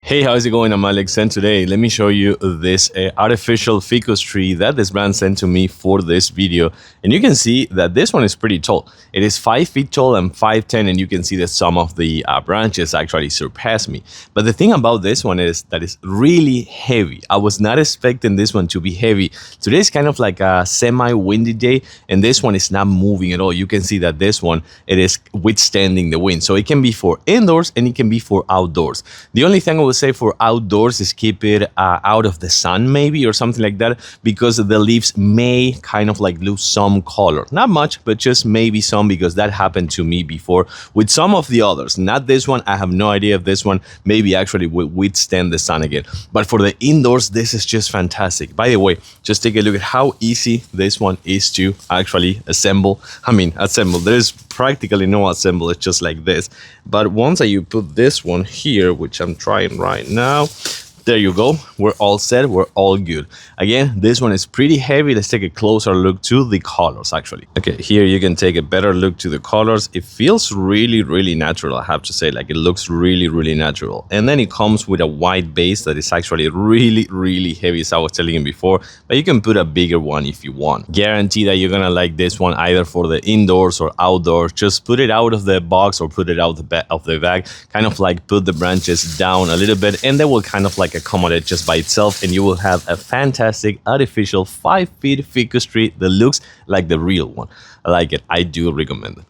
Hey, how's it going? I'm Alex, and today let me show you this artificial ficus tree that this brand sent to me for this video. And you can see that this one is pretty tall. It is 5 feet tall and 5'10", and you can see that some of the branches actually surpass me. But the thing about this one is that it's really heavy. I was not expecting this one to be heavy. Today is kind of like a semi-windy day, and this one is not moving at all. You can see that this one, it is withstanding the wind. So it can be for indoors and it can be for outdoors. The only thing I would say for outdoors is keep it out of the sun maybe or something like that, because the leaves may kind of like lose some color. Not much, but just maybe some, because that happened to me before with some of the others. Not this one. I have no idea if this one maybe actually will withstand the sun again. But for the indoors, this is just fantastic. By the way, just take a look at how easy this one is to actually assemble. There's practically no assemble. It's just like this. But once you put this one here, which I'm trying right now, there you go. We're all set. We're all good. Again, this one is pretty heavy. Let's take a closer look to the colors actually. Okay, here you can take a better look to the colors. It feels really, really natural, I have to say. Like, it looks really, really natural. And then it comes with a white base that is actually really, really heavy, as I was telling you before. But you can put a bigger one if you want. Guarantee that you're gonna like this one either for the indoors or outdoors. Just put it out of the box or put it out of the bag. Kind of like put the branches down a little bit, and they will kind of like accommodate just by itself, and you will have a fantastic artificial 5 feet ficus tree that looks like the real one. I like it. I do recommend it.